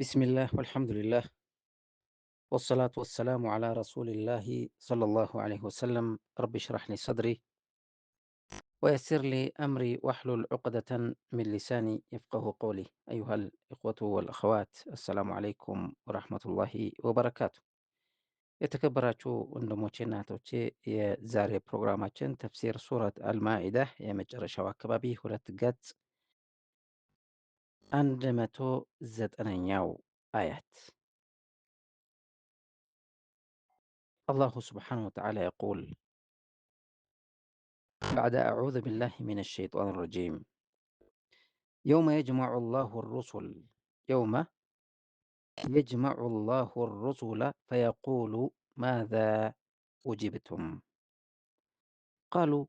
بسم الله والحمد لله والصلاة والسلام على رسول الله صلى الله عليه وسلم. رب اشرح لي صدري ويسر لي أمري واحلل عقدة من لساني يفقه قولي. أيها الإخوة والأخوات، السلام عليكم ورحمة الله وبركاته። የተከበራችሁ ወንድሞቼና እህቶቼ የዛሬ ፕሮግራማችን ተፍሲር ሱረት አልማኢዳ የመጨረሻው አካባቢ ሁለት ገጽ 109ኛው አያት الله سبحانه وتعالى يقول بعد أعوذ بالله من الشيطان الرجيم: يوم يجمع الله الرسل يوم يجمع الله الرسل فيقول ماذا أجبتم؟ قالوا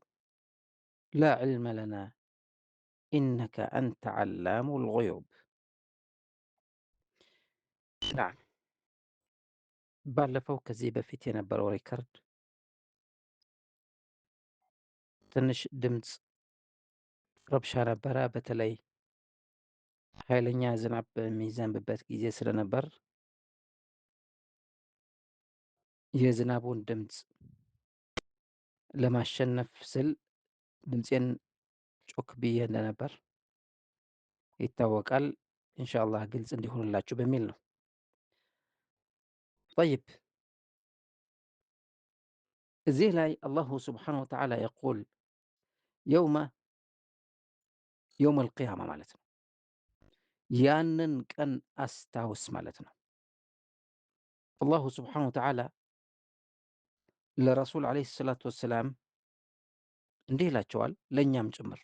لا علم لنا إنك أنت علام الغيوب. نعم، ባለፈው ከዚህ በፊት የነበረው ሪከርድ ትንሽ ድምፅ ረብሻ ነበረ። በተለይ ኃይለኛ ዝናብ በሚዘንብበት ጊዜ ስለነበር የዝናቡን ድምፅ ለማሸነፍ ስል ድምፄን ጮክ ብዬ እንደነበር ይታወቃል። ኢንሻአላህ ግልጽ እንዲሆንላችሁ በሚል ነው። طيب እዚህ ላይ አላሁ ስብሓነሁ ወተዓላ የቁል የውመ አልቂያማ ማለት ነው። ያንን ቀን አስታውስ ማለት ነው። አላሁ ስብሓነሁ ወተዓላ ለረሱል ዓለይሂ ሰላቱ ወሰላም እንዲህ ይላቸዋል፣ ለእኛም ጭምር።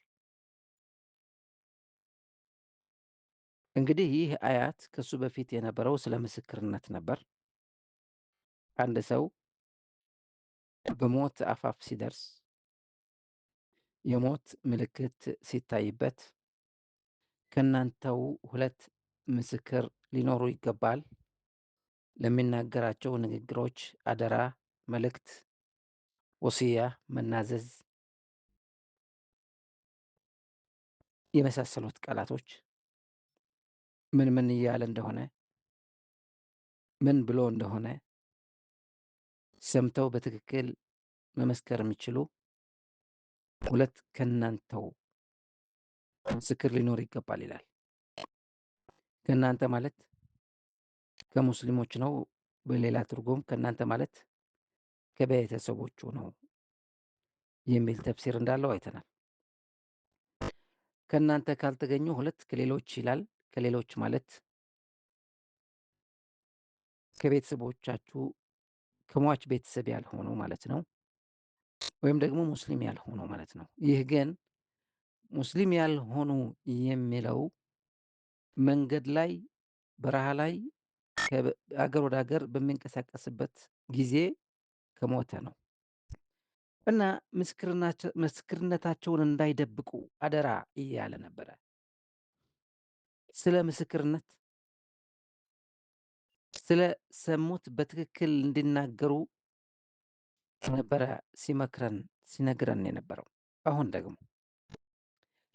እንግዲህ ይህ አያት ከሱ በፊት የነበረው ስለ ምስክርነት ነበር። አንድ ሰው በሞት አፋፍ ሲደርስ የሞት ምልክት ሲታይበት ከእናንተው ሁለት ምስክር ሊኖሩ ይገባል፣ ለሚናገራቸው ንግግሮች አደራ፣ መልእክት፣ ወሲያ፣ መናዘዝ የመሳሰሉት ቃላቶች ምን ምን እያለ እንደሆነ ምን ብሎ እንደሆነ ሰምተው በትክክል መመስከር የሚችሉ ሁለት ከእናንተው ምስክር ሊኖር ይገባል ይላል። ከእናንተ ማለት ከሙስሊሞች ነው። በሌላ ትርጉም ከእናንተ ማለት ከቤተሰቦቹ ነው የሚል ተፍሲር እንዳለው አይተናል። ከእናንተ ካልተገኙ ሁለት ከሌሎች ይላል። ከሌሎች ማለት ከቤተሰቦቻችሁ ከሟች ቤተሰብ ያልሆኑ ማለት ነው፣ ወይም ደግሞ ሙስሊም ያልሆኑ ማለት ነው። ይህ ግን ሙስሊም ያልሆኑ የሚለው መንገድ ላይ በረሃ ላይ ከአገር ወደ ሀገር በሚንቀሳቀስበት ጊዜ ከሞተ ነው እና ምስክርነታቸውን እንዳይደብቁ አደራ እያለ ነበረ። ስለ ምስክርነት ስለ ሰሙት በትክክል እንዲናገሩ ነበረ ሲነግረን የነበረው። አሁን ደግሞ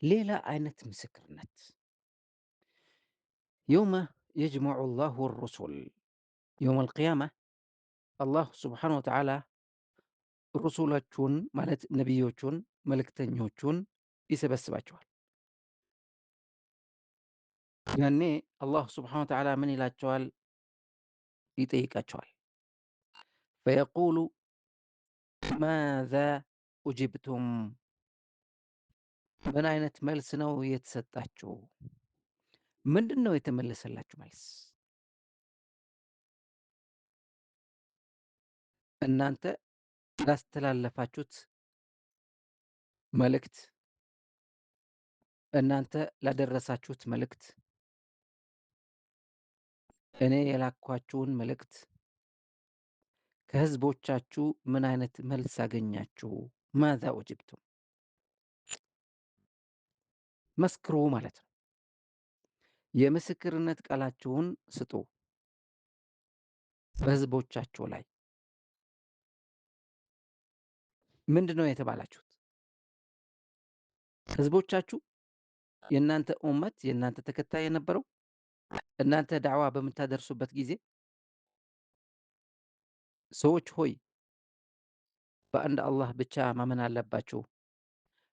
ሌላ አይነት ምስክርነት የውመ የጅመዑ ላሁ ሩሱል የውም አልቅያማ አላሁ ስብሓነሁ ወተዓላ ሩሱሎቹን ማለት ነቢዮቹን መልእክተኞቹን ይሰበስባቸዋል። ያኔ አላሁ ስብሓነሁ ወተዓላ ምን ይላቸዋል? ይጠይቃቸዋል። ፈየቁሉ ማዛ ኡጅብቱም፣ ምን አይነት መልስ ነው የተሰጣችሁ? ምንድን ነው የተመለሰላችሁ መልስ? እናንተ ላስተላለፋችሁት መልእክት፣ እናንተ ላደረሳችሁት መልእክት፣ እኔ የላኳችሁን መልእክት ከህዝቦቻችሁ ምን አይነት መልስ አገኛችሁ? ማዛ ኡጅብቱም፣ መስክሩ ማለት ነው። የምስክርነት ቃላችሁን ስጡ በህዝቦቻችሁ ላይ። ምንድን ነው የተባላችሁት? ህዝቦቻችሁ የእናንተ ኡመት የእናንተ ተከታይ የነበረው እናንተ ዳዕዋ በምታደርሱበት ጊዜ ሰዎች ሆይ በአንድ አላህ ብቻ ማመን አለባችሁ፣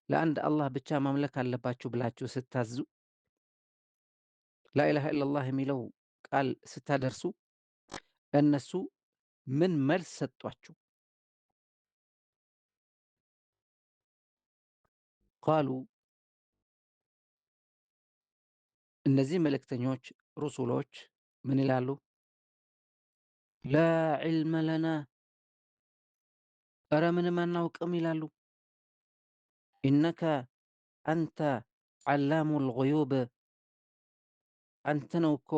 ለአንድ አላህ ብቻ ማምለክ አለባችሁ ብላችሁ ስታዙ፣ ላኢላሃ ኢለላህ የሚለው ቃል ስታደርሱ እነሱ ምን መልስ ሰጧችሁ? ቃሉ እነዚህ መልእክተኞች ሩሱሎች ምን ይላሉ? ላ ዒልመ ለና እረ ምንም አናውቅም ይላሉ። ኢነከ አንተ ዓላሙል ጉዩብ አንተ ነው እኮ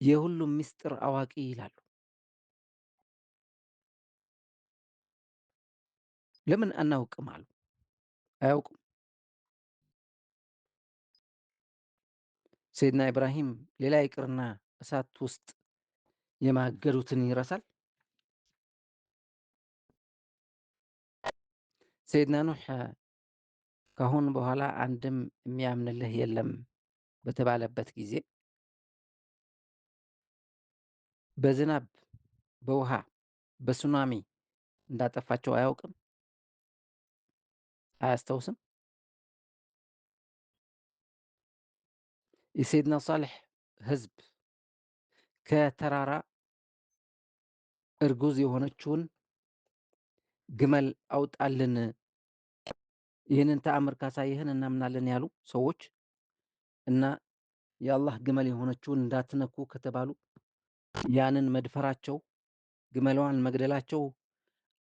የሁሉም ምስጢር አዋቂ ይላሉ። ለምን አናውቅም አሉ? አያውቁም። ሰይድና ኢብራሂም ሌላ ይቅርና እሳት ውስጥ የማገዱትን ይረሳል? ሰይድና ኑሕ ከአሁን በኋላ አንድም የሚያምንልህ የለም በተባለበት ጊዜ በዝናብ፣ በውሃ፣ በሱናሚ እንዳጠፋቸው አያውቅም? አያስታውስም? የሰይድና ሷሊሕ ህዝብ ከተራራ እርጉዝ የሆነችውን ግመል አውጣልን፣ ይህንን ተአምር ካሳየህን እናምናለን ያሉ ሰዎች እና የአላህ ግመል የሆነችውን እንዳትነኩ ከተባሉ ያንን መድፈራቸው፣ ግመሏን መግደላቸው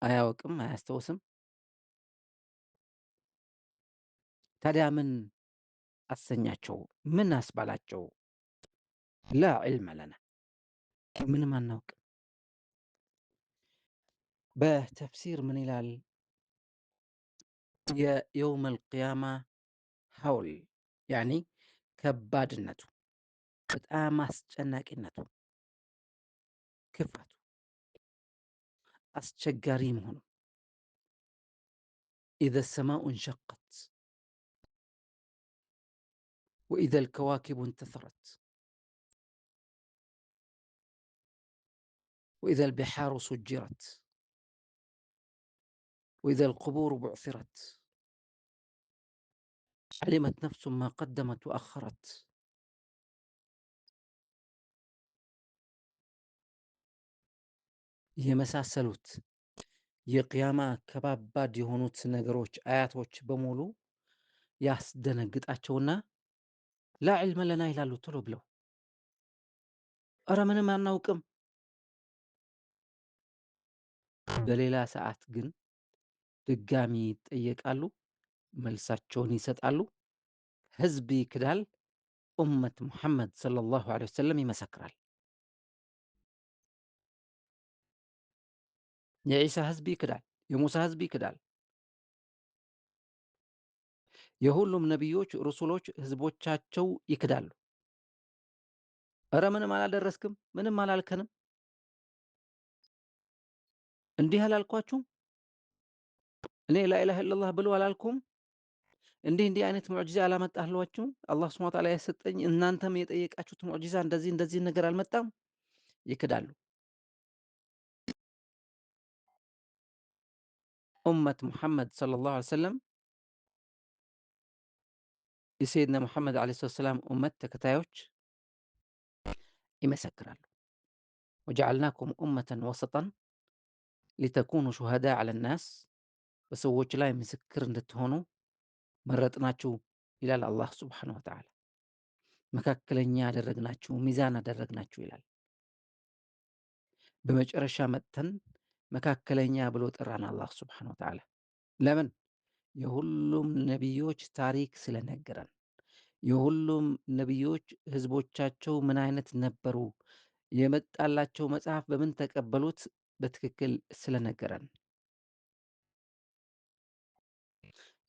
አያውቅም? አያስታውስም? ታዲያ ምን አሰኛቸው? ምን አስባላቸው? ላ ዒልመ ለና ምንም አናውቅም። በተፍሲር ምን ይላል? የየውመል ቂያማ ሀውል ያኒ ከባድነቱ፣ በጣም አስጨናቂነቱ፣ ክፋቱ፣ አስቸጋሪ መሆኑ ኢዘ ሰማኡ እንሸቀት ወኢዘ ልከዋኪቡ እንተሰረት ወኢዘ ልቢሓሩ ሱጅረት ወኢዘ ልቁቡሩ ቡዕሲረት ዓሊመት ነፍሱ ማ ቀደመት ወአኸረት። የመሳሰሉት የቅያማ ከባባድ የሆኑት ነገሮች አያቶች በሙሉ ያስደነግጣቸውና ላ ዒልመ ለና ይላሉ ቶሎ ብለው። እረ ምንም አናውቅም። በሌላ ሰዓት ግን ድጋሚ ይጠየቃሉ፣ መልሳቸውን ይሰጣሉ። ህዝብ ይክዳል፣ ኡመት ሙሐመድ ሰለላሁ ዐለይሂ ወሰለም ይመሰክራል። የዒሳ ህዝብ ይክዳል፣ የሙሳ ህዝብ ይክዳል። የሁሉም ነቢዮች ሩሱሎች ህዝቦቻቸው ይክዳሉ። እረ ምንም አላደረስክም፣ ምንም አላልከንም፣ እንዲህ አላልኳችሁም፣ እኔ ላኢላሃ ኢለላህ ብሎ አላልኩም፣ እንዲህ አይነት ሙዕጂዛ አላመጣላችሁም፣ አላህ ሱብሓነሁ ወተዓላ የሰጠኝ እናንተም የጠየቃችሁት ሙዕጂዛ እንደዚህ ነገር አልመጣም። ይክዳሉ። ኡመት ሙሐመድ ሰለላሁ ዐለይሂ ወሰለም የሰይድና ሙሐመድ ዐለይሂ ሰላም ኡመት ተከታዮች ይመሰክራሉ። ወጀዐልናኩም ኡመተን ወሰጠን ሊተኩኑ ሹሀዳ ዐለ ናስ፣ በሰዎች ላይ ምስክር እንድትሆኑ መረጥናችሁ ይላል አላህ ሱብሓነሁ ወተዓላ። መካከለኛ አደረግናችሁ፣ ሚዛን አደረግናችሁ ይላል። በመጨረሻ መጥተን መካከለኛ ብሎ ጠራን አላህ ሱብሓነሁ ወተዓላ። ለምን? የሁሉም ነቢዮች ታሪክ ስለነገረን፣ የሁሉም ነቢዮች ህዝቦቻቸው ምን አይነት ነበሩ፣ የመጣላቸው መጽሐፍ በምን ተቀበሉት በትክክል ስለነገረን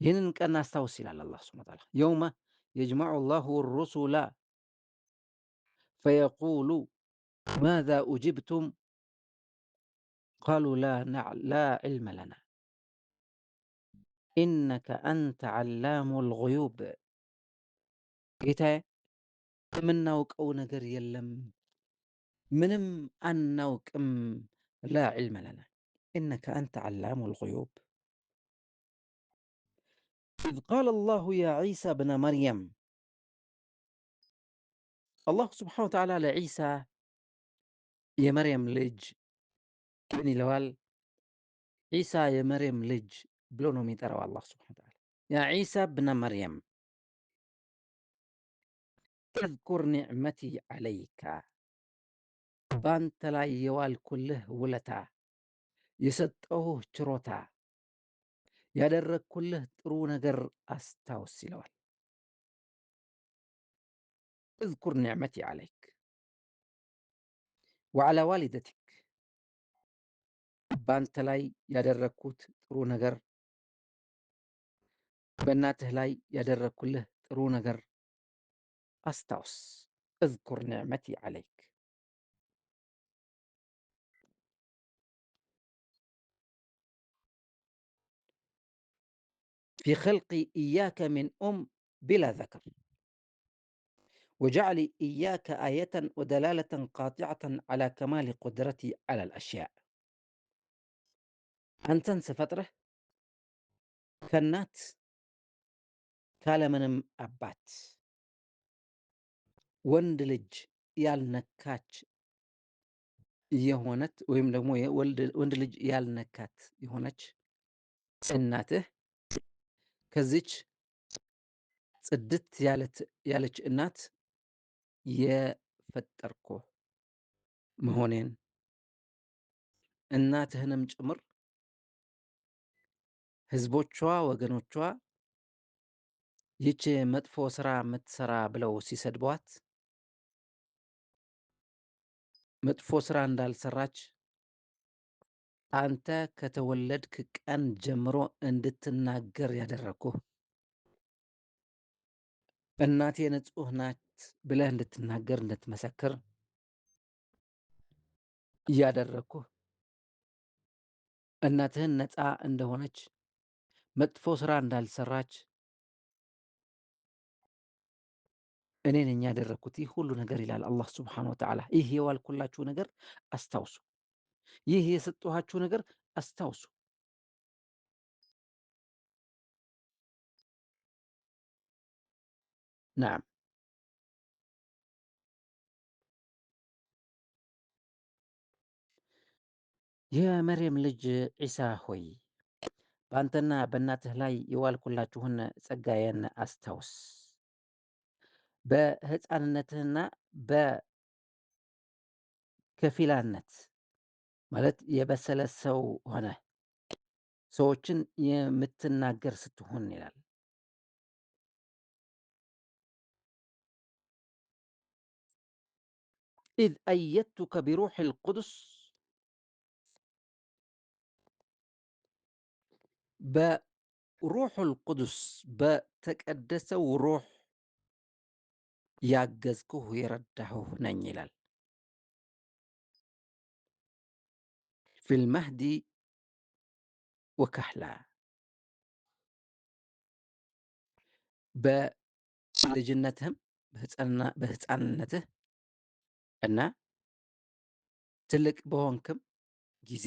ይህንን ቀን አስታውስ ይላል አላህ ሱብሓነሁ ወተዓላ። የውመ የጅመዑ ላሁ ሩሱላ ፈየቁሉ ማዛ ኡጅብቱም ቃሉ ላ ዒልመ ለና ኢነከ አንተ ዓላሙል ጉዩብ። ጌታዬ የምናውቀው ነገር የለም፣ ምንም አናውቅም። ላ ዒልመ ለና ኢነከ አንተ ዓላሙ ልጉዩብ ኢዝ ቃለ አላሁ ያ ዒሳ ብነ መርየም። አላሁ ስብሓነ ወተዓላ ለዒሳ የመርየም ልጅ ምን ይለዋል? ዒሳ የመርየም ልጅ ብሎ ነው የሚጠራው አላህ ስብሓነ ወተዓላ። ያ ዒሳ ብነ መርየም እዝኩር ኒዕመቲ ዓለይከ፣ በአንተ ላይ የዋልኩልህ ውለታ፣ የሰጠሁህ ችሮታ፣ ያደረግኩልህ ጥሩ ነገር አስታውስ ይለዋል። እዝኩር ኒዕመቲ ዓለይክ ወዓላ ዋሊደቲክ፣ በአንተ ላይ ያደረግኩት ጥሩ ነገር፣ በእናትህ ላይ ያደረግኩልህ ጥሩ ነገር አስታውስ። እዝኩር ኒዕመቲ ዓለይክ ፊ ኸልቂ ኢያከ ሚን ቢላ ዘከር ወጀዕሊ ኢያከ አየተን ወደላለተን ቃጢዐተን ዐላ ከማሊ ቁድረቲ ዐለል አሽያእ። አንተን ስፈጥርህ ከእናት ካለምንም አባት ወንድ ልጅ ያልነካች የሆነት ወይም ደግሞ ወንድ ልጅ ያልነካት የሆነች እናትህ ከዚች ጽድት ያለች እናት የፈጠርኩህ መሆኔን እናትህንም ጭምር ህዝቦቿ፣ ወገኖቿ ይች መጥፎ ስራ የምትሰራ ብለው ሲሰድቧት መጥፎ ስራ እንዳልሰራች አንተ ከተወለድክ ቀን ጀምሮ እንድትናገር ያደረግኩህ፣ እናቴ ንጹሕ ናት ብለህ እንድትናገር እንድትመሰክር እያደረግኩህ፣ እናትህን ነፃ እንደሆነች መጥፎ ስራ እንዳልሰራች እኔ ነኝ ያደረግኩት ይህ ሁሉ ነገር ይላል አላህ ስብሓነሁ ወተዓላ። ይህ የዋልኩላችሁ ነገር አስታውሱ፣ ይህ የሰጠኋችሁ ነገር አስታውሱ። ናም የመርየም ልጅ ዒሳ ሆይ በአንተና በእናትህ ላይ የዋልኩላችሁን ጸጋዬን አስታውስ። በሕፃንነትህና በከፊላነት ማለት የበሰለ ሰው ሆነ ሰዎችን የምትናገር ስትሆን ይላል። ኢዝ አየቱከ ቢሩሕ ልቁዱስ፣ በሩሕ ልቁዱስ በተቀደሰው ሩሕ ያገዝኩህ የረዳሁህ ነኝ ይላል። ፊልመህዲ ወካህላ፣ በልጅነትህም በሕፃንነትህ እና ትልቅ በሆንክም ጊዜ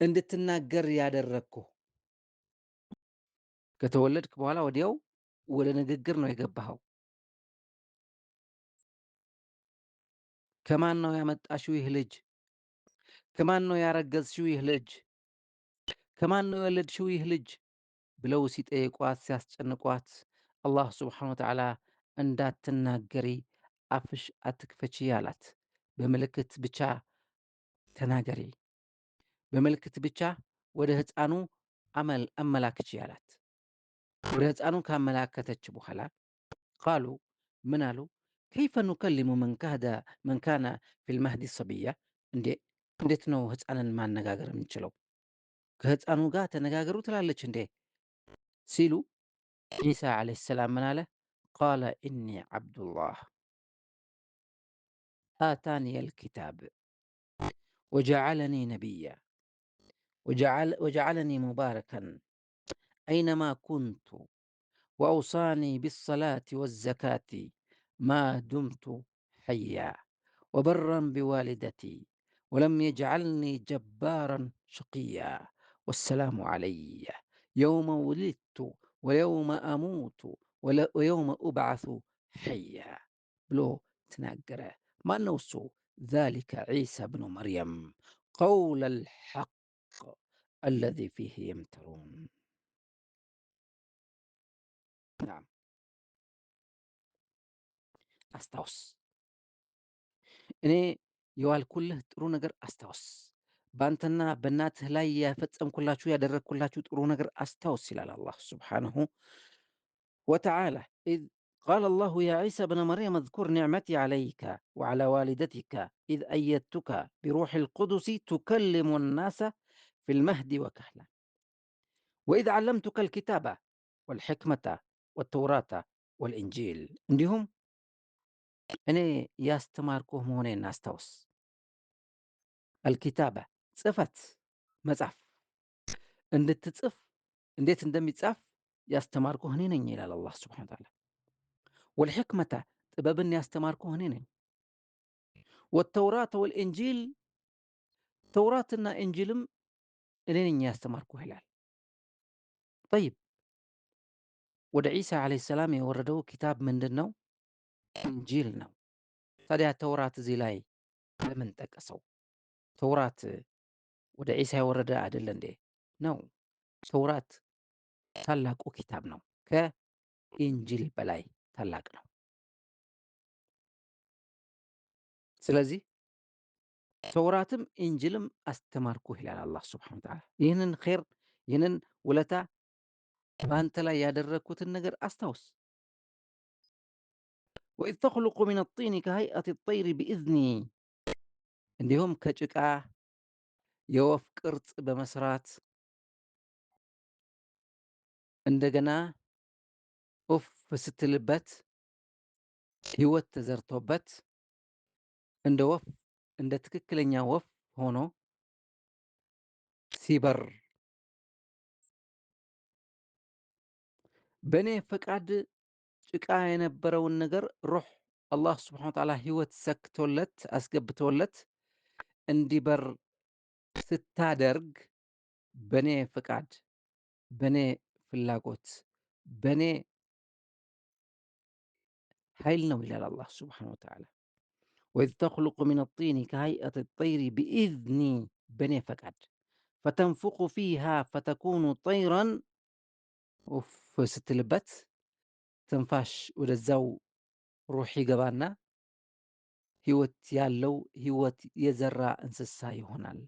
እንድትናገር ያደረግኩህ። ከተወለድክ በኋላ ወዲያው ወደ ንግግር ነው የገባኸው። ከማን ነው ያመጣሽው ይህ ልጅ? ከማን ነው ያረገዝሽው ይህ ልጅ? ከማን ነው የወለድሽው ይህ ልጅ ብለው ሲጠይቋት ሲያስጨንቋት አላህ ስብሓነሁ ወተዓላ እንዳትናገሪ አፍሽ አትክፈቺ አላት። በምልክት ብቻ ተናገሪ፣ በምልክት ብቻ ወደ ሕፃኑ አመላክቺ አላት። ወደ ሕፃኑ ካመላከተች በኋላ ቃሉ ምን አሉ? ከይፈ ኑከሊሙ መን ካነ ፊልመህዲ ሰብያ፣ እንዴት ነው ሕፃንን ማነጋገር የምንችለው? ከሕፃኑ ጋር ተነጋገሩ ትላለች እንዴ ሲሉ ዒሳ ዓለይሂ ሰላም ምን አለ? ቃለ ኢኒ ዓብዱላህ آتاني الكتاب وجعلني نبيا وجعلني مباركا أينما كنت وأوصاني بالصلاة والزكاة ما دمت حيا وبرا بوالدتي ولم يجعلني جبارا شقيا والسلام علي يوم ولدت ويوم أموت ويوم أبعث حيا بلو تناقره ما نوصو ذلك عيسى بن مريم قول الحق الذي فيه يمترون. نعم አስታውስ። እኔ የዋልኩልህ ጥሩ ነገር አስታውስ። በአንተና በእናትህ ላይ የፈጸምኩላችሁ ያደረግኩላችሁ ጥሩ ነገር አስታውስ ይላል አላህ ስብሓንሁ ወተዓላ። ኢዝ ቃለ አላሁ ያ ዒሳ ብነ መርየም እዝኩር ኒዕመቲ ዓለይከ ወዓላ ዋሊደቲከ ኢዝ አየድቱከ ቢሩሕ ልቁዱሲ ቱከልሙ ናሰ ፊ ልመህዲ ወከህላ ወኢዝ ዓለምቱከ ልኪታበ ወልሕክመተ ወተውራተ ወልኢንጂል እንዲሁም እኔ ያስተማርኩህ መሆኔን አስታውስ። አልኪታበ ጽፈት መጻፍ እንድትጽፍ እንዴት እንደሚጻፍ ያስተማርኩህ እኔ ነኝ ይላል አላህ ስብሐነ ወተዓላ። ወልሕክመተ ጥበብን ያስተማርኩህ እኔ ነኝ። ወተውራተ ወልኢንጂል ተውራትና ኢንጂልም እኔ ነኝ ያስተማርኩህ ይላል። ጠይብ ወደ ዒሳ ዓለይሂ ሰላም የወረደው ኪታብ ምንድን ነው? ኢንጂል ነው። ታዲያ ተውራት እዚህ ላይ ለምን ጠቀሰው? ተውራት ወደ ዒሳ የወረደ አይደለ እንዴ? ነው። ተውራት ታላቁ ኪታብ ነው። ከኢንጂል በላይ ታላቅ ነው። ስለዚህ ተውራትም ኢንጂልም አስተማርኩህ ይላል አላህ ስብሐነ ወተዓላ። ይህንን ኸይር ይህንን ውለታ በአንተ ላይ ያደረግኩትን ነገር አስታውስ። ወኢዝ ተኽሉቁ ሚነ ጢኒ ከሀይአት ጠይሪ ቢኢዝኒ እንዲሁም ከጭቃ የወፍ ቅርጽ በመስራት እንደገና ኡፍ ስትልበት ህይወት ተዘርቶበት እንደ ወፍ እንደ ትክክለኛ ወፍ ሆኖ ሲበር በእኔ ፈቃድ ጭቃ የነበረውን ነገር ሩህ አላህ ስብሐነ ወተዓላ ህይወት ሰክቶለት አስገብቶለት እንዲበር ስታደርግ በእኔ ፈቃድ፣ በእኔ ፍላጎት፣ በእኔ ኃይል ነው ይላል አላህ ስብሐነ ወተዓላ። ወኢዝ ተኽሉቁ ሚነ ጢኒ ከሀይአት ጠይሪ ቢኢዝኒ በእኔ ፈቃድ ፈተንፉኹ ፊሃ ፈተኩኑ ጠይራን ኡፍ ስትልበት ትንፋሽ ወደዛው ሩህ ይገባና ህይወት ያለው ህይወት የዘራ እንስሳ ይሆናል።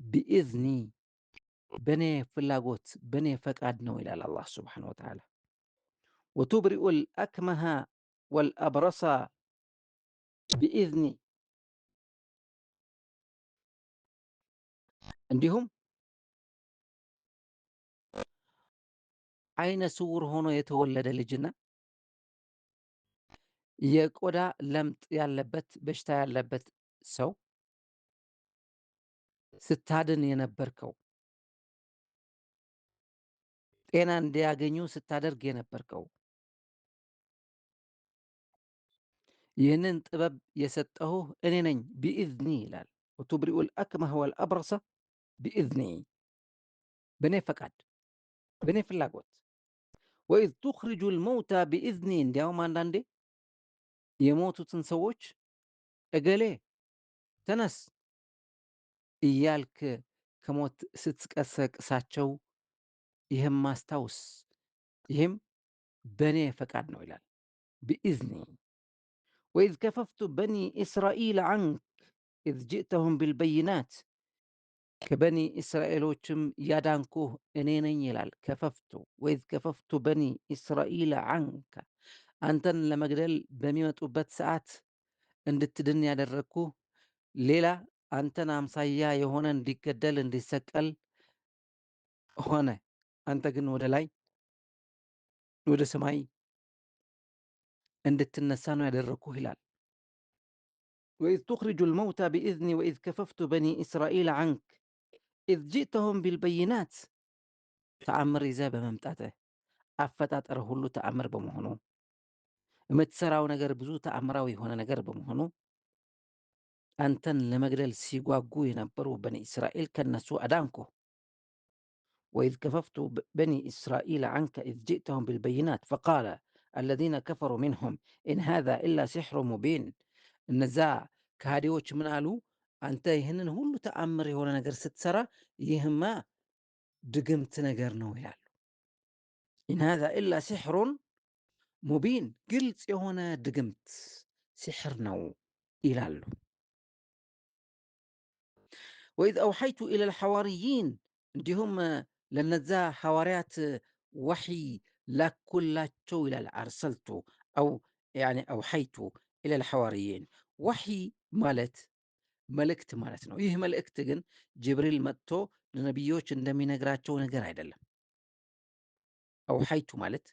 ቢኢዝኒ በእኔ ፍላጎት በእኔ ፈቃድ ነው ይላል አላህ ስብሐነ ወተዓላ። ወቱብሪኡ ልአክመሃ ወልአብረሳ ቢኢዝኒ እንዲሁም አይነ ስውር ሆኖ የተወለደ ልጅና የቆዳ ለምጥ ያለበት በሽታ ያለበት ሰው ስታድን የነበርከው ጤና እንዲያገኙ ስታደርግ የነበርከው ይህንን ጥበብ የሰጠሁህ እኔ ነኝ ቢኢዝኒ ይላል። ወቱብሪኡ ልአክመሃ ወልአብረሰ ቢኢዝኒ በእኔ ፈቃድ በእኔ ፍላጎት። ወኢዝ ቱኽሪጁ ልመውታ ቢኢዝኒ እንዲያውም አንዳንዴ የሞቱትን ሰዎች እገሌ ተነስ እያልክ ከሞት ስትቀሰቅሳቸው ይህም ማስታውስ ይህም በእኔ ፈቃድ ነው ይላል። ቢኢዝኒ ወኢዝ ከፈፍቱ በኒ እስራኤል ዐንክ ኢዝ ጅእተሁም ቢልበይናት ከበኒ እስራኤሎችም ያዳንኩህ እኔ ነኝ ይላል። ከፈፍቱ ወኢዝ ከፈፍቱ በኒ እስራኤል ዐንከ አንተን ለመግደል በሚመጡበት ሰዓት እንድትድን ያደረግኩህ ሌላ አንተን አምሳያ የሆነ እንዲገደል እንዲሰቀል ሆነ። አንተ ግን ወደ ላይ ወደ ሰማይ እንድትነሳ ነው ያደረግኩህ ይላል። ወኢዝ ቱኽሪጁ ልመውታ ቢኢዝኒ ወኢዝ ከፈፍቱ በኒ እስራኤል ዐንክ ኢዝ ጅእተሁም ቢልበይናት ተአምር ይዘህ በመምጣትህ አፈጣጠርህ ሁሉ ተአምር በመሆኑ፣ የምትሠራው ነገር ብዙ ተአምራዊ የሆነ ነገር በመሆኑ አንተን ለመግደል ሲጓጉ የነበሩ በኒ እስራኤል ከእነሱ አዳንኩህ። وإذ كففت بني إسرائيل عنك إذ جئتهم بالبينات فقال الذين كفروا منهم إن هذا إلا سحر مبين እነዛ ከሃዲዎች ምን አሉ? አንተ ይህንን ሁሉ ተአምር የሆነ ነገር ስትሰራ ይህማ ድግምት ነገር ነው ይላሉ። ኢን ሃዛ ኢላ ሲሕሩን ሙቢን ግልጽ የሆነ ድግምት ሲሕር ነው ይላሉ። ወኢዝ አውሐይቱ ኢለል ሐዋርይን እንዲሁም ለነዛ ሐዋርያት ወሕይ ላኩላቸው ይላል። አርሰልቱ አው ያኒ አውሐይቱ ኢለል ሐዋርይን ወሕይ ማለት መልእክት ማለት ነው። ይህ መልእክት ግን ጅብሪል መጥቶ ለነቢዮች እንደሚነግራቸው ነገር አይደለም። አውሐይቱ ማለት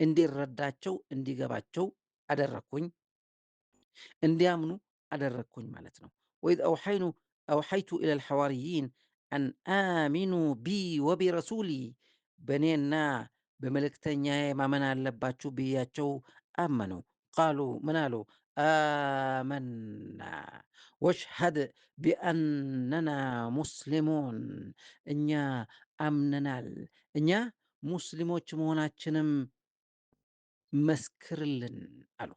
እንዲረዳቸው እንዲገባቸው አደረግኩኝ፣ እንዲያምኑ አደረግኩኝ ማለት ነው። ወኢዝ አውሐይቱ ኢለል ሐዋርይን አን አሚኑ ቢ ወቢረሱሊ በእኔና በመልእክተኛዬ ማመን አለባችሁ ብያቸው አመኑ። ቃሉ ምን አሉ? አመና ወሽሀድ ቢአነና ሙስሊሙን እኛ አምነናል፣ እኛ ሙስሊሞች መሆናችንም መስክርልን አሉ።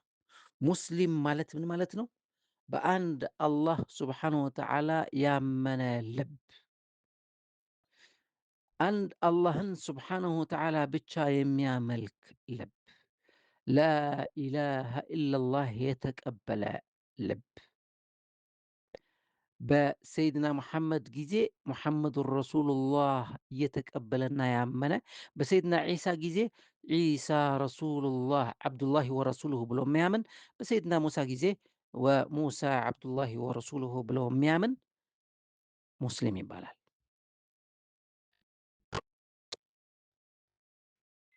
ሙስሊም ማለት ምን ማለት ነው? በአንድ አላህ ስብሓነሁ ወተዓላ ያመነ ልብ፣ አንድ አላህን ስብሓነሁ ወተዓላ ብቻ የሚያመልክ ልብ፣ ላኢላሃ ኢለላህ የተቀበለ ልብ፣ በሰይድና መሐመድ ጊዜ ሙሐመዱን ረሱሉላህ እየተቀበለና ያመነ፣ በሰይድና ዒሳ ጊዜ ዒሳ ረሱሉላህ ዓብዱላሂ ወረሱሉሁ ብሎ የሚያምን፣ በሰይድና ሙሳ ጊዜ ወሙሳ ዓብዱላሂ ወረሱሉሁ ብሎ የሚያምን ሙስሊም ይባላል።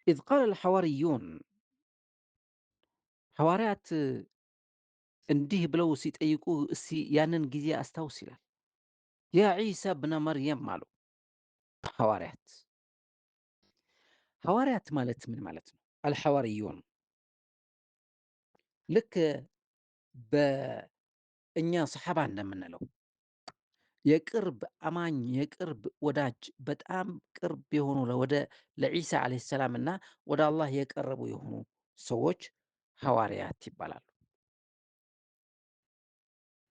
ኢዝ ቃለ ልሐዋርዩን ሐዋርያት እንዲህ ብለው ሲጠይቁ እስቲ ያንን ጊዜ አስታውስ ይላል። ያ ዒሳ ብነ መርየም አሉ ሐዋርያት። ሐዋርያት ማለት ምን ማለት ነው? አልሐዋርዩን ልክ በእኛ ሰሓባ እንደምንለው የቅርብ አማኝ የቅርብ ወዳጅ በጣም ቅርብ የሆኑ ወደ ለዒሳ ዓለይሂ ሰላም እና ወደ አላህ የቀረቡ የሆኑ ሰዎች ሐዋርያት ይባላሉ።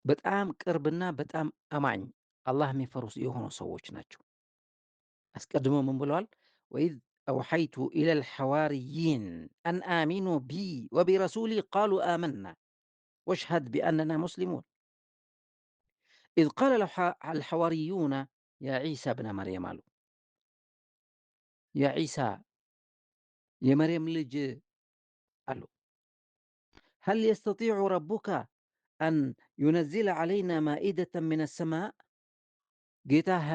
በጣም ቅርብና በጣም አማኝ አላህ የሚፈሩ የሆኑ ሰዎች ናቸው። አስቀድሞ ምን ብለዋል? ወኢዝ አውሐይቱ ኢለል ሐዋርይን አን አሚኑ ቢ ወቢረሱሊ ቃሉ አመና ወሽሀድ ቢአነና ሙስሊሙን ኢዝ ቃለ አልሐዋርዩነ ያ ዒሳ ብነ መርየም አሉ። ያ ዒሳ የመርየም ልጅ አሉ ሀል የስተጢዑ ረቡከ አን ዩነዚለ ዓለይና ማኢደተን ሚነ ሰማእ ጌታህ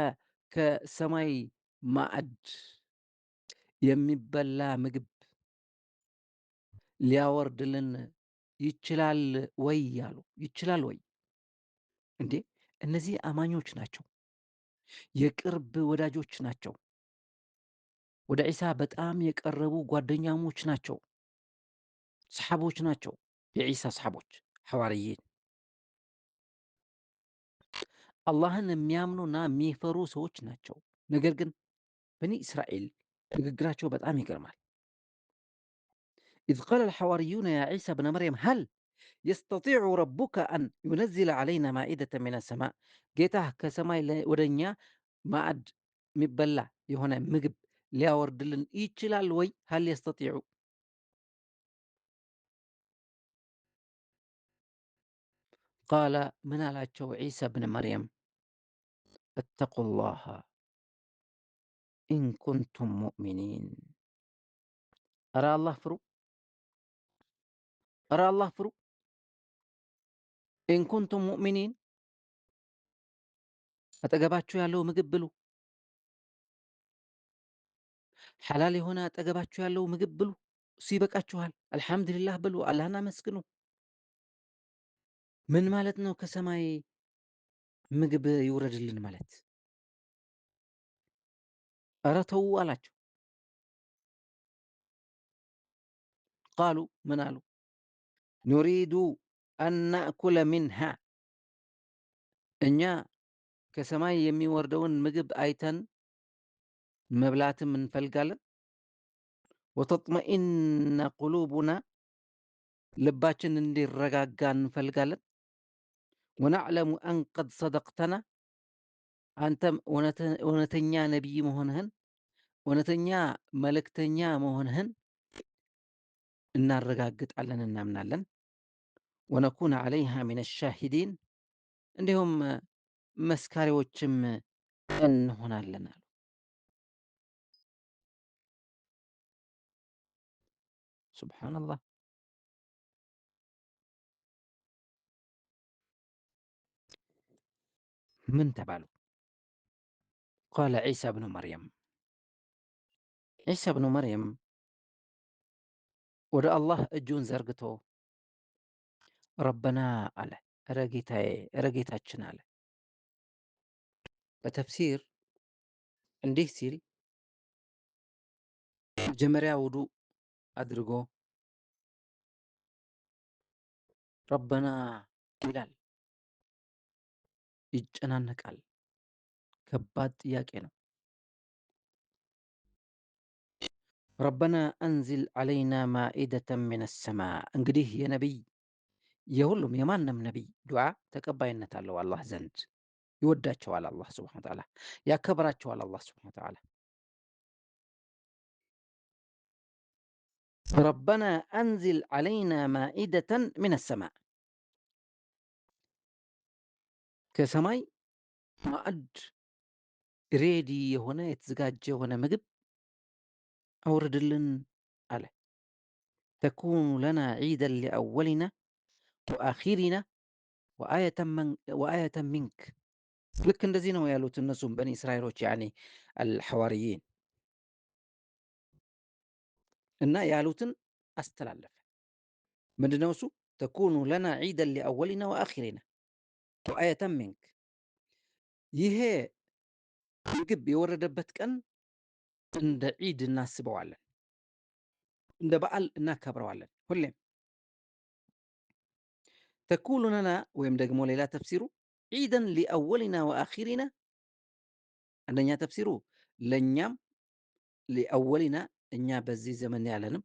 ከሰማይ ማዕድ የሚበላ ምግብ ሊያወርድልን ይችላል ወይ አሉ። ይችላል ወይ? እንዴ እነዚህ አማኞች ናቸው፣ የቅርብ ወዳጆች ናቸው፣ ወደ ዒሳ በጣም የቀረቡ ጓደኛሞች ናቸው፣ ሰሓቦች ናቸው። የዒሳ ሰሓቦች ሐዋርይን አላህን የሚያምኑና የሚፈሩ ሰዎች ናቸው። ነገር ግን በኒ እስራኤል ንግግራቸው በጣም ይገርማል። ኢዝ ቃለ አልሐዋርዩነ ያ ዒሳ ብነ መርየም ሀል የስተጢዑ ረቡከ አን ዩነዚለ ዓለይና ማኢደተ ሚነ ሰማእ ጌታህ ከሰማይ ወደ እኛ ማዕድ የሚበላ የሆነ ምግብ ሊያወርድልን ይችላል ወይ? ሀል የስተጢዑ ቃለ ምን አላቸው ዒሳ ብን መርየም? እተቁላሃ ኢን ኩንቱም ሙእሚኒን። ኧረ አላህ ፍሩ፣ ኧረ አላህ ፍሩ። ኢን ኩንቱም ሙእሚኒን አጠገባችሁ ያለው ምግብ ብሉ። ሐላል የሆነ አጠገባችሁ ያለው ምግብ ብሉ። እሱ ይበቃችኋል። አልሐምዱሊላህ በሉ፣ አላህን አመስግኑ። ምን ማለት ነው? ከሰማይ ምግብ ይውረድልን ማለት? ኧረ ተው አላቸው። ቃሉ ምን አሉ? ኑሪዱ አን ናእኩለ ሚንሃ እኛ ከሰማይ የሚወርደውን ምግብ አይተን መብላትም እንፈልጋለን። ወተጥመኢነ ቁሉቡና ልባችን እንዲረጋጋ እንፈልጋለን። ወነዕለሙ አን ቀድ ሰደቅተና አንተም እውነተኛ ነቢይ መሆንህን እውነተኛ መልእክተኛ መሆንህን እናረጋግጣለን፣ እናምናለን። ወነኩነ ዐለይሃ ሚነ ሻሂዲን እንዲሁም መስካሪዎችም እንሆናለን አሉ። ሱብሓነላህ። ምን ተባሉ? ቃለ ዒሳ ብኑ መርየም ዒሳ ብኑ መርየም ወደ አላህ እጁን ዘርግቶ ረበና አለ። እረ ጌታዬ፣ እረ ጌታችን አለ። በተፍሲር እንዲህ ሲል መጀመሪያ ውዱእ አድርጎ ረበና ይላል፣ ይጨናነቃል። ከባድ ጥያቄ ነው። ረበና አንዚል ዐለይና ማኢደተን ሚነ ሰማእ። እንግዲህ የነቢይ የሁሉም የማንም ነቢይ ዱዓ ተቀባይነት አለው አላህ ዘንድ። ይወዳቸዋል አላህ ስብሐነ ወተዓላ፣ ያከብራቸዋል አላህ ስብሐነ ወተዓላ። ረበና አንዚል ዐለይና ማኢደተን ሚነ ሰማእ፣ ከሰማይ ማዕድ ሬዲ የሆነ የተዘጋጀ የሆነ ምግብ አውርድልን አለ። ተኩኑ ለና ዒደን ሊአወሊና ወአኺሪና ወአየተን ሚንክ። ልክ እንደዚህ ነው ያሉት እነሱም በኒ እስራኤሎች ያኔ አልሐዋርይን እና ያሉትን አስተላለፈ። ምንድነው እሱ? ተኩኑ ለና ዒደን ሊአወሊና ወአኺሪና ወአየተን ሚንክ። ይሄ ምግብ የወረደበት ቀን እንደ ዒድ እናስበዋለን፣ እንደ በዓል እናከብረዋለን ሁሌም። ተኩኑ ለና ወይም ደግሞ ሌላ ተፍሲሩ ዒደን ሊአወሊና ወአኺሪና። አንደኛ ተፍሲሩ ለእኛም ሊአወሊና እኛ በዚህ ዘመን ያለንም፣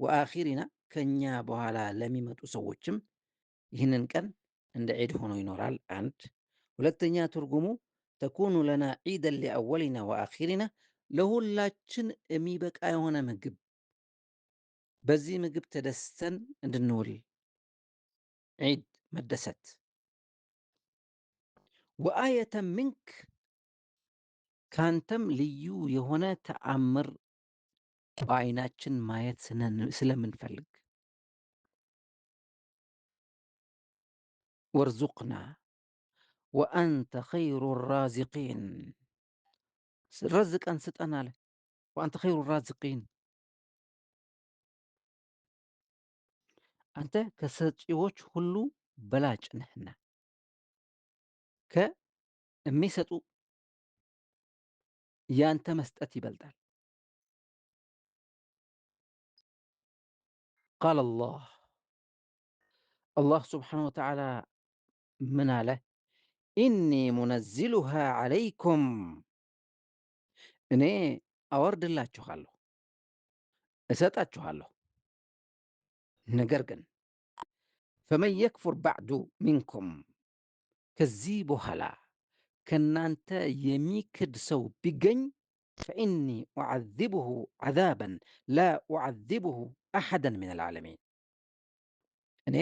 ወአኺሪና ከእኛ በኋላ ለሚመጡ ሰዎችም ይህንን ቀን እንደ ዒድ ሆኖ ይኖራል። አንድ ሁለተኛ ትርጉሙ ተኩኑ ለና ዒደን ሊአወሊና ወአኺሪና፣ ለሁላችን የሚበቃ የሆነ ምግብ፣ በዚህ ምግብ ተደስተን እንድንውል ዒድ መደሰት። ወአየተን ሚንክ፣ ካንተም ልዩ የሆነ ተአምር በዓይናችን ማየት ስለምንፈልግ። ወርዙቅና ወአንተ ኸይሩ ራዚቂን፣ ረዝቀን ስጠን አለ። ወአንተ ኸይሩ ራዚቂን፣ አንተ ከሰጪዎች ሁሉ በላጭ ነህና። ከሚሰጡ ያንተ መስጠት ይበልጣል። ቃለ አላህ ስብሓነ ወተዓላ ምን አለ? ኢኒ ሙነዚሉሃ ዐለይኩም፣ እኔ አወርድላችኋለሁ፣ እሰጣችኋለሁ። ነገር ግን ፈመን የክፉር ባዕዱ ሚንኩም፣ ከዚህ በኋላ ከእናንተ የሚክድ ሰው ቢገኝ ፈኢኒ ኡዓዚቡሁ ዐዛበን ላ ኡዓዚቡሁ አሐደን ሚን አልዓለሚን፣ እኔ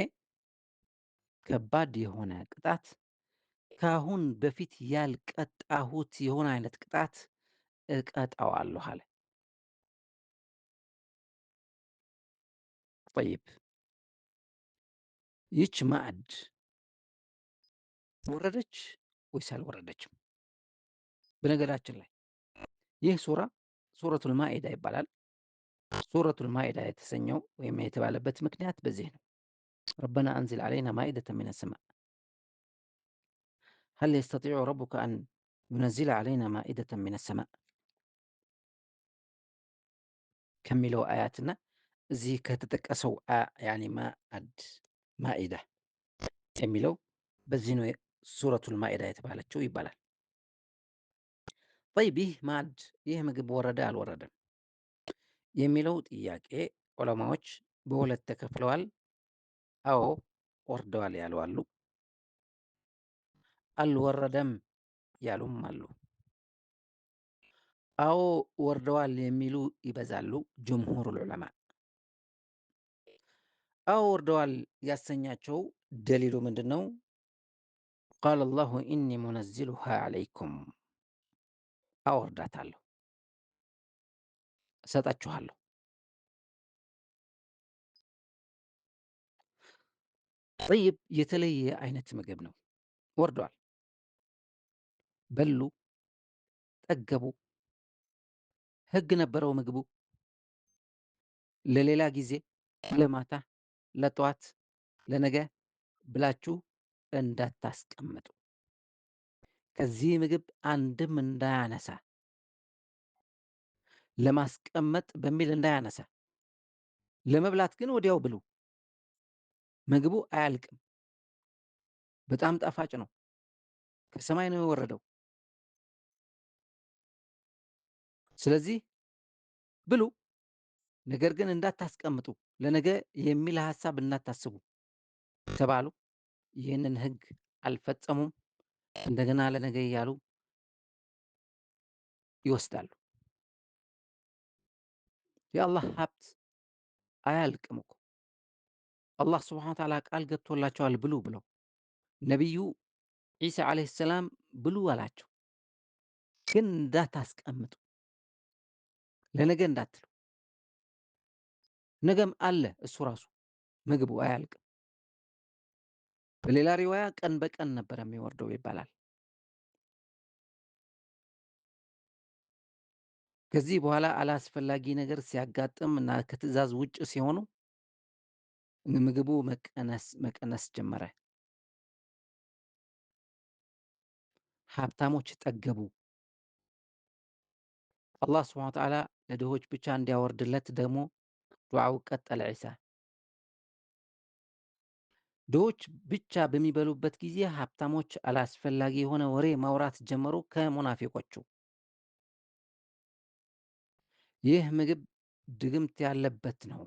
ከባድ የሆነ ቅጣት ከአሁን በፊት ያልቀጣሁት የሆነ አይነት ቅጣት እቀጣዋለሁ አለ። ጠይብ፣ ይች ማዕድ ወረደች ወይስ አልወረደችም? በነገራችን ላይ ይህ ሱራ ሱረቱል ማኢዳ ይባላል። ሱረቱል ማኢዳ የተሰኘው ወይም የተባለበት ምክንያት በዚህ ነው። ረበና አንዚል ዐለይና ማኢደተን ሚነ ሰማእ ሀል የስተጢዑ ረቡከ አን ዩነዚለ ዐለይና ማኢደተን ሚነ ሰማእ ከሚለው አያትና እዚህ ከተጠቀሰው ያኒ ማኢዳ የሚለው በዚህ ነው ሱረቱል ማኢዳ የተባለችው ይባላል። ጠይብ ይህ ምግብ ወረደ አልወረደም የሚለው ጥያቄ ዑለማዎች በሁለት ተከፍለዋል። አዎ ወርደዋል ያሉ አሉ፣ አልወረደም ያሉም አሉ። አዎ ወርደዋል የሚሉ ይበዛሉ ጅምሁሩል ዑለማ። አዎ ወርደዋል ያሰኛቸው ደሊሉ ምንድን ነው? ቃለ አላሁ ኢኒ ሙነዚሉሃ ዓለይኩም፣ አወርዳታለሁ፣ እሰጣችኋለሁ። ጠይብ የተለየ አይነት ምግብ ነው። ወርደዋል፣ በሉ፣ ጠገቡ፣ ህግ ነበረው ምግቡ። ለሌላ ጊዜ፣ ለማታ፣ ለጠዋት፣ ለነገ ብላችሁ እንዳታስቀምጡ፣ ከዚህ ምግብ አንድም እንዳያነሳ፣ ለማስቀመጥ በሚል እንዳያነሳ፣ ለመብላት ግን ወዲያው ብሉ። ምግቡ አያልቅም፣ በጣም ጣፋጭ ነው፣ ከሰማይ ነው የወረደው። ስለዚህ ብሉ፣ ነገር ግን እንዳታስቀምጡ፣ ለነገ የሚል ሀሳብ እንዳታስቡ ተባሉ። ይህንን ህግ አልፈጸሙም። እንደገና ለነገ እያሉ ይወስዳሉ። የአላህ ሀብት አያልቅም እኮ። አላህ ስብሐነ ወተዓላ ቃል ገብቶላቸዋል ብሉ ብለው። ነቢዩ ዒሳ ዓለይሂ ሰላም ብሉ አላቸው፣ ግን እንዳታስቀምጡ፣ ለነገ እንዳትሉ። ነገም አለ እሱ ራሱ ምግቡ አያልቅም። በሌላ ሪዋያ ቀን በቀን ነበር የሚወርደው ይባላል። ከዚህ በኋላ አላስፈላጊ ነገር ሲያጋጥም እና ከትዕዛዝ ውጭ ሲሆኑ ምግቡ መቀነስ ጀመረ። ሀብታሞች ጠገቡ። አላህ ስብሐነ ወተዓላ ለድሆች ብቻ እንዲያወርድለት ደግሞ ዱዓው ቀጠለ ዒሳ። ድሆች ብቻ በሚበሉበት ጊዜ ሀብታሞች አላስፈላጊ የሆነ ወሬ ማውራት ጀመሩ ከሙናፊቆቹ። ይህ ምግብ ድግምት ያለበት ነው፣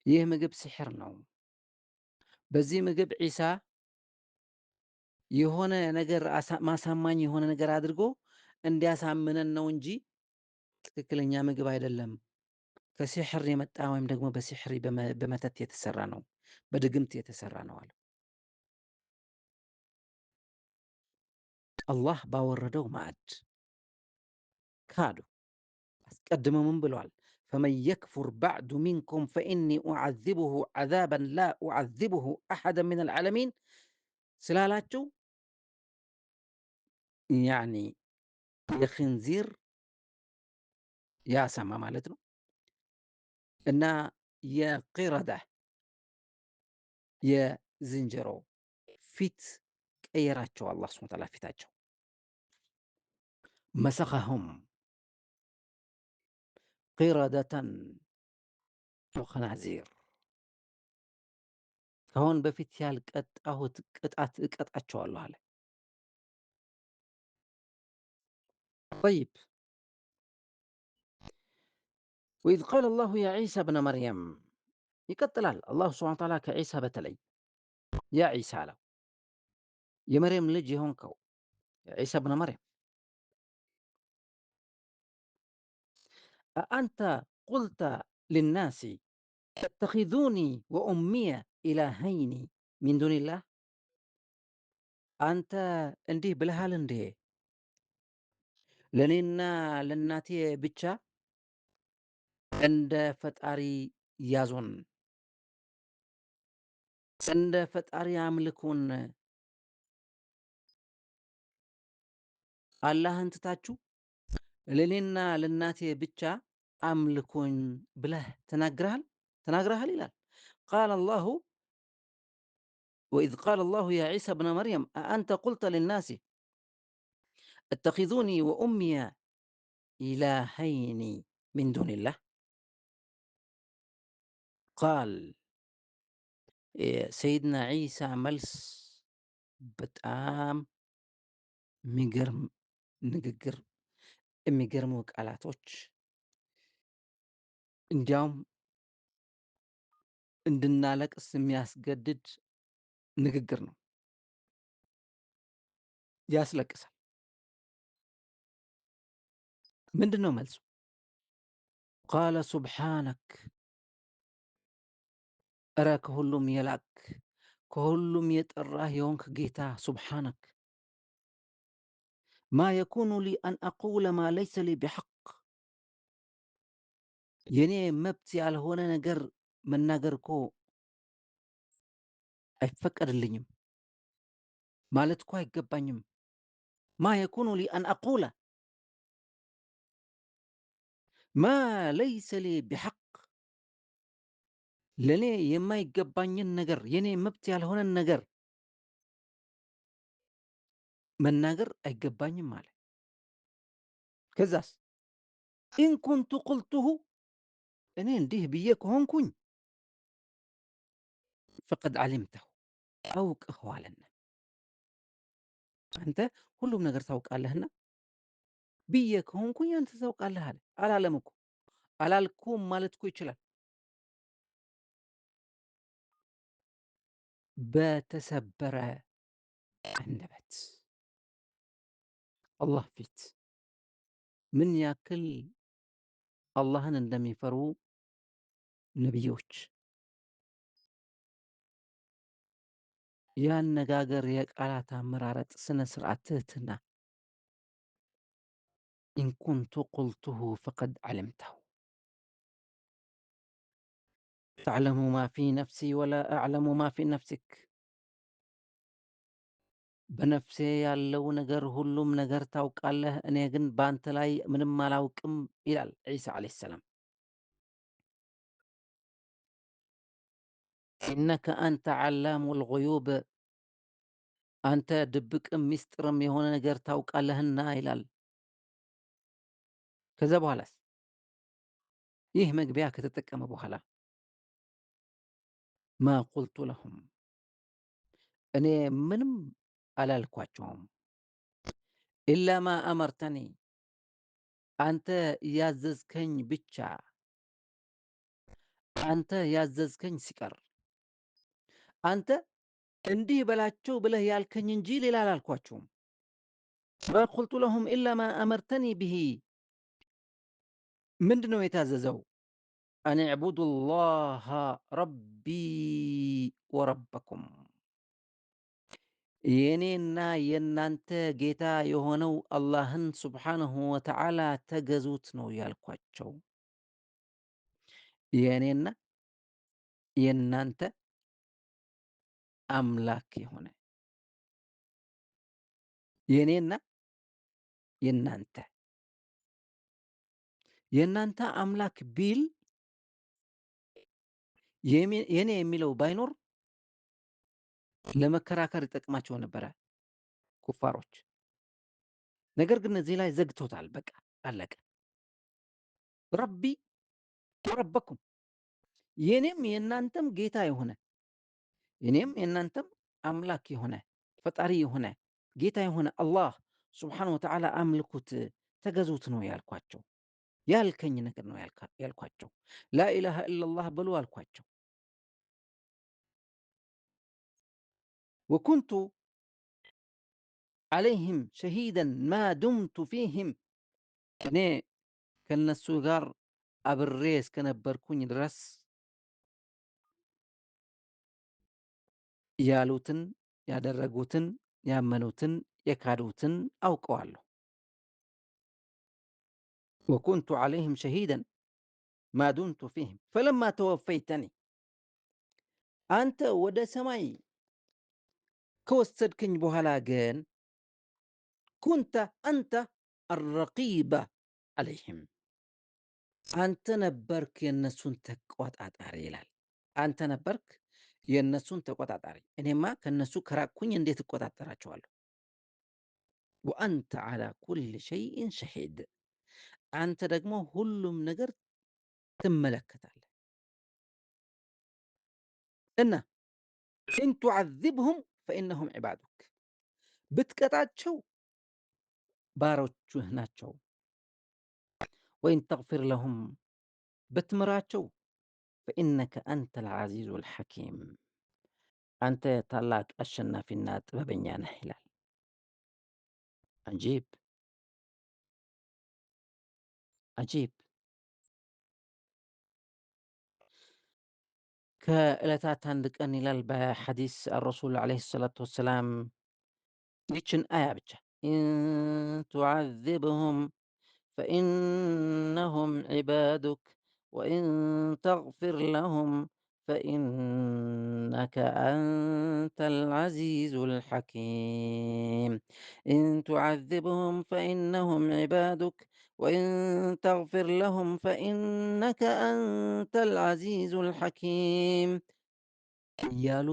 ይህ ምግብ ሲሕር ነው፣ በዚህ ምግብ ዒሳ የሆነ ነገር ማሳማኝ የሆነ ነገር አድርጎ እንዲያሳምነን ነው እንጂ ትክክለኛ ምግብ አይደለም፣ ከሲሕር የመጣ ወይም ደግሞ በሲሕር በመተት የተሰራ ነው፣ በድግምት የተሰራ ነው አለ። አላህ ባወረደው ማዕድ ካዱ። አስቀድመው ምን ብለዋል? ፈመን የክፉር ባዕዱ ሚንኩም ፈኢኒ ኡዓዚቡሁ ዓዛበን ላ ኡዓዚቡሁ አሐደን ሚነል ዓለሚን ስላላቸው ያኒ የኽንዚር ያሰማ ማለት ነው እና የቂረዳ የዝንጀሮ ፊት ቀየራቸው አላህ ሱብሓነሁ ወተዓላ ፊታቸው። መሰኸሁም ቂረደተን ወኸናዚር፣ ከአሁን በፊት ያልቀጣሁት ቅጣት እቀጣቸዋለሁ አለ። ጠይብ ወኢዝ ቃለ አላሁ ያ ዒሳ ብነ መርየም፣ ይቀጥላል አላሁ ሱብሓነሁ ወተዓላ ከዒሳ በተለይ ያ ዒሳ አለው፣ የመርየም ልጅ የሆንከው ዒሳ ብነ መርየም አአንተ ቁልተ ሊናሲ ተተኺዙኒ ወኡሚየ ኢላሀይኒ ሚን ዱኒላህ፣ አንተ እንዲህ ብለሃል እንዴ ለእኔና ለእናቴ ብቻ እንደ ፈጣሪ ያዞን፣ እንደ ፈጣሪ አምልኩን፣ አላህን ትታችሁ ለእኔና ለእናቴ ብቻ አምልኩኝ ብለህ ተናግረሃል ይላል። ቃለ አላሁ ወኢዝ ቃለ አላሁ ያ ዒሳ ብነ መርየም አአንተ ቁልተ ሊናሲ እተኺዙኒ ወኡሚየ ኢላሀይኒ ሚን ዱኒላህ፣ قال ሰይድና ዒሳ መልስ በጣም የሚገርም ንግግር፣ የሚገርሙ ቃላቶች፣ እንዲያውም እንድናለቅስ የሚያስገድድ ንግግር ነው። ያስለቅሳል። ምንድን ነው መልሱ? ቃለ ሱብሓነክ፣ እረ ከሁሉም የላቅ ከሁሉም የጠራህ የሆንክ ጌታ ሱብሓነክ፣ ማ የኩኑ ሊ አን አቁለ ማ ለይሰ ሊ ቢሐቅ፣ የኔ መብት ያልሆነ ነገር መናገር እኮ አይፈቀድልኝም፣ ማለት እኮ አይገባኝም። ማ የኩኑ ሊ አን አቁለ ማ ለይሰ ሊ ቢሐቅ፣ ለእኔ የማይገባኝን ነገር፣ የኔ መብት ያልሆነን ነገር መናገር አይገባኝም አለ። ከዛስ ኢን ኩንቱ ቁልቱሁ፣ እኔ እንዲህ ብዬ ከሆንኩኝ ፈቀድ ዓሊምተሁ፣ አውቅኸዋልና፣ አንተ ሁሉም ነገር ታውቃለህና ብዬ ከሆንኩኝ አንተ ታውቃለህ አለ። አላለም እኮ። አላልኩም ማለት እኮ ይችላል። በተሰበረ አንደበት አላህ ፊት ምን ያክል አላህን እንደሚፈሩ ነቢዮች፣ የአነጋገር የቃላት አመራረጥ፣ ስነ ስርዓት፣ ትህትና። ኢን ኩንቱ ቁልቱሁ ፈቀድ ዓሊምተሁ ተዕለሙ ማ ፊ ነፍሲ ወላ አዕለሙ ማ ፊ ነፍሲክ፣ በነፍሴ ያለው ነገር ሁሉም ነገር ታውቃለህ፣ እኔ ግን በአንተ ላይ ምንም አላውቅም ይላል ዒሳ ዓለይሂ ሰላም። ኢነከ አንተ ዓላሙል ጉዩብ፣ አንተ ድብቅም ሚስጥርም የሆነ ነገር ታውቃለህና ይላል። ከዛ በኋላስ ይህ መግቢያ ከተጠቀመ በኋላ ማ ቁልቱ ለሁም፣ እኔ ምንም አላልኳቸውም፣ ኢላ ማ አመርተኒ፣ አንተ ያዘዝከኝ ብቻ፣ አንተ ያዘዝከኝ ሲቀር፣ አንተ እንዲህ በላቸው ብለህ ያልከኝ እንጂ ሌላ አላልኳቸውም። ማ ቁልቱ ለሁም ኢላ ማ አመርተኒ ብሂ፣ ምንድን ነው የታዘዘው? አን ዕቡዱ ላሃ ረቢ ወረበኩም፣ የእኔና የእናንተ ጌታ የሆነው አላህን ሱብሓነሁ ወተዓላ ተገዙት ነው ያልኳቸው። የእኔና የእናንተ አምላክ የሆነ፣ የእኔና የእናንተ የእናንተ አምላክ ቢል የኔ የሚለው ባይኖር ለመከራከር ይጠቅማቸው ነበረ ኩፋሮች። ነገር ግን እዚህ ላይ ዘግቶታል። በቃ አለቀ። ረቢ ወረበኩም፣ የኔም የእናንተም ጌታ የሆነ፣ የኔም የእናንተም አምላክ የሆነ፣ ፈጣሪ የሆነ፣ ጌታ የሆነ አላህ ሱብሓነሁ ወተዓላ አምልኩት፣ ተገዙት ነው ያልኳቸው። ያልከኝ ነገር ነው ያልኳቸው። ላኢላሃ ኢለላህ በሉ አልኳቸው። ወኩንቱ ዓለይህም ሸሂደን ማ ዱምቱ ፊህም፣ እኔ ከነሱ ጋር አብሬ እስከነበርኩኝ ድረስ ያሉትን፣ ያደረጉትን፣ ያመኑትን፣ የካዱትን አውቀዋለሁ። ወኩንቱ ዓለይህም ሸሂደን ማ ዱምቱ ፊህም ፈለማ ተወፈይተኒ፣ አንተ ወደ ሰማይ ከወሰድክኝ በኋላ ግን ኩንተ አንተ አረቂበ ዓለይህም፣ አንተ ነበርክ የእነሱን ተቆጣጣሪ ይላል። አንተ ነበርክ የእነሱን ተቆጣጣሪ። እኔማ ከእነሱ ከራቅኩኝ እንዴት እቆጣጠራቸዋለሁ? ወአንተ ዓላ ኩል ሸይእን ሸሂድ፣ አንተ ደግሞ ሁሉም ነገር ትመለከታለህ። እና ኢን ቱዓዚብሁም ፈኢነሁም ዒባዱክ፣ ብትቀጣቸው ባሮችህ ናቸው። ወኢን ተግፊር ለሁም፣ ብትምራቸው ፈኢነከ አንተ ልዓዚዙ ልሐኪም፣ አንተ ታላቅ አሸናፊና ጥበበኛ ነህ ይላል። አጂብ አጂብ። ከዕለታት አንድ ቀን ይላል በሐዲስ አረሱል ዓለይሂ ሰላቱ ወሰላም ይችን አያ ብቻ ኢን ቱዓዚብሁም ፈኢነሁም ዒባዱክ ወኢን ተግፊር ለሁም ፈኢነከ አንተል ዐዚዙል ሐኪም። ኢን ቱዓዚብሁም ፈኢነሁም ዒባዱክ ወኢን ተግፊር ለሁም ፈኢነከ አንተል ዐዚዙል ሐኪም እያሉ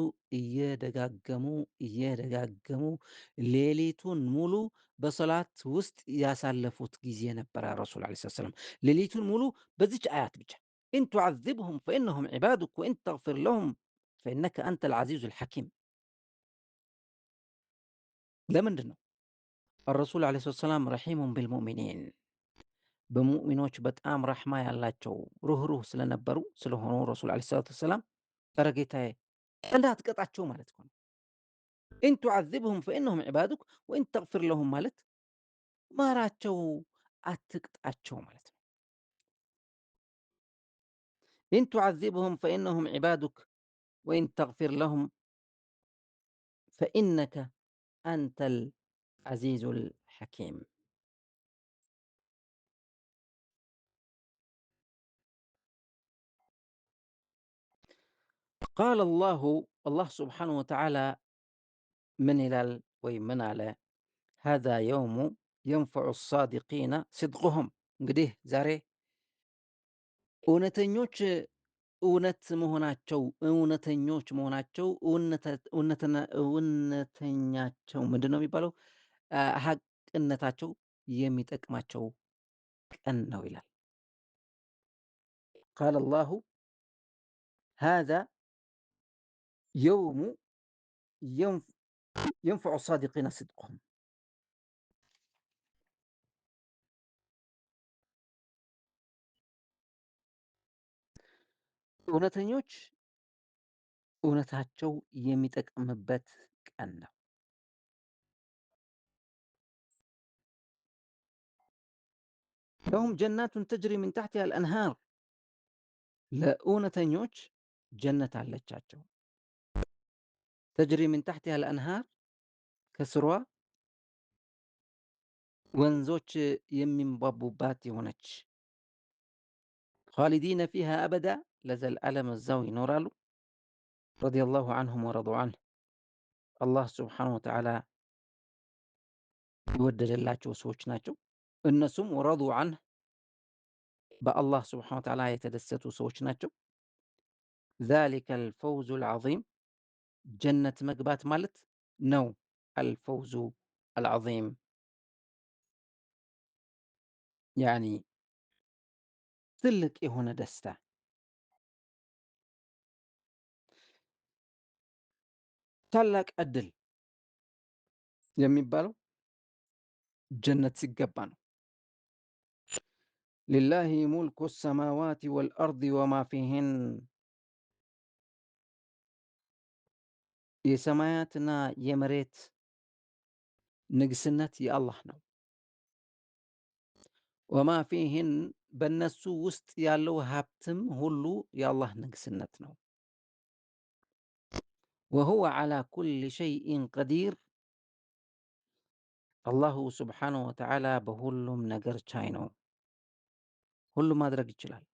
እየደጋገሙ ሌሊቱን ሙሉ በሰላት ውስጥ ያሳለፉት ጊዜ ነበረ። ረሱል ዓለይሂ ሰላም ሌሊቱን ሙሉ በዚች አያት ብቻ ኢን ቱዓዚብሁም ፈኢነሁም ዒባዱክ ወኢን ተግፊር ለሁም ፈኢነከ አንተል ዐዚዙል ሐኪም። ለምንድን ነው? አረሱል ዓለይሂ ሰላም ረሒሙን ቢልሙእሚኒን፣ በሙእሚኖች በጣም ረሕማ ያላቸው ሩህሩህ ስለሆኑ ረሱል ዓለይሂ ሰላቱ ወሰላም ኧረ ጌታዬ እንዳትቀጣቸው ማለት እኮ ነው። ኢን ቱዓዚብሁም ፈኢነሁም ዒባዱክ ወኢን ተግፊር ለሁም ማለት ማራቸው፣ አትቅጣቸው ማለት ነው። ኢን ቱዓዚብሁም ፈኢነሁም ዒባዱክ ወኢን ተግፊር ለሁም ፈኢነከ አንተል ዐዚዙል ሐኪም። ቃለ አላህ ስብሓነሁ ወተዓላ ምን ይላል ወይም ምን አለ? ሃዛ የውሙ የንፈዑ ሳዲቂነ ሲድቁሁም። እንግዲህ ዛሬ እውነተኞች እውነተኞች መሆናቸው እውነተኛቸው ምንድን ነው የሚባለው? ሐቅነታቸው የሚጠቅማቸው ቀን ነው ይላል። ቃለ አላሁ ሃዛ የውሙ የንፈዑ ሳዲቂነ ሲድቁሁም። እውነተኞች እውነታቸው የሚጠቅምበት ቀን ነው። ለሁም ጀናቱን ተጅሪ ሚን ታሕቲሃ አልአንሃር፣ ለእውነተኞች ጀነት አለቻቸው። ተጅሪ ሚን ታሕቲሃ አልአንሃር፣ ከስሯ ወንዞች የሚንቧቡባት የሆነች፣ ኻሊዲነ ፊሃ አበዳ፣ ለዘለዓለም እዛው ይኖራሉ። ረዲየላሁ ዐንሁም ወረዱ ዐንህ፣ አላህ ስብሓነሁ ወተዓላ የወደደላቸው ሰዎች ናቸው። እነሱም ወረዱ ዐንህ፣ በአላህ ስብሓነሁ ወተዓላ የተደሰቱ ሰዎች ናቸው። ዛሊከል ፈውዙል ዐዚም፣ ጀነት መግባት ማለት ነው። አልፈውዙ አልዐዚም ያኒ ትልቅ የሆነ ደስታ። ታላቅ ዕድል የሚባለው ጀነት ሲገባ ነው። ሊላሂ ሙልኩ ሰማዋቲ ወልአርድ ወማ ፊህን፣ የሰማያትና የመሬት ንግስነት የአላህ ነው። ወማ ፊህን፣ በእነሱ ውስጥ ያለው ሀብትም ሁሉ የአላህ ንግስነት ነው። ወሁወ ዐላ ኩሊ ሸይኢን ቀዲር፣ አላሁ ስብሓነሁ ወተዓላ በሁሉም ነገር ቻይ ነው። ሁሉም ማድረግ ይችላል።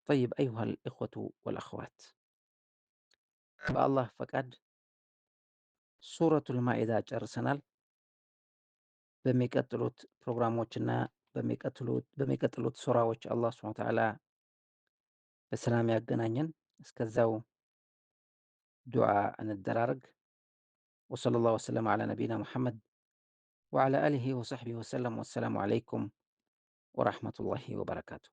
ጠይብ አዩሃ ልእኽወቱ ወልአኽዋት፣ በአላህ ፈቃድ ሱረቱል ማኢዳ ጨርሰናል። በሚቀጥሉት ፕሮግራሞችና በሚቀጥሉት ሱራዎች አላህ ሱብሓነሁ ወተዓላ በሰላም ያገናኘን። እስከዛው ዱዓ እንደራረግ። ወሰለላሁ ወሰለም ዐላ ነቢይና ሙሐመድ ወዐላ አሊሂ ወሰሕቢሂ ወሰለም። ወሰላሙ ዐለይኩም ወረሕመቱላሂ ወበረካቱ።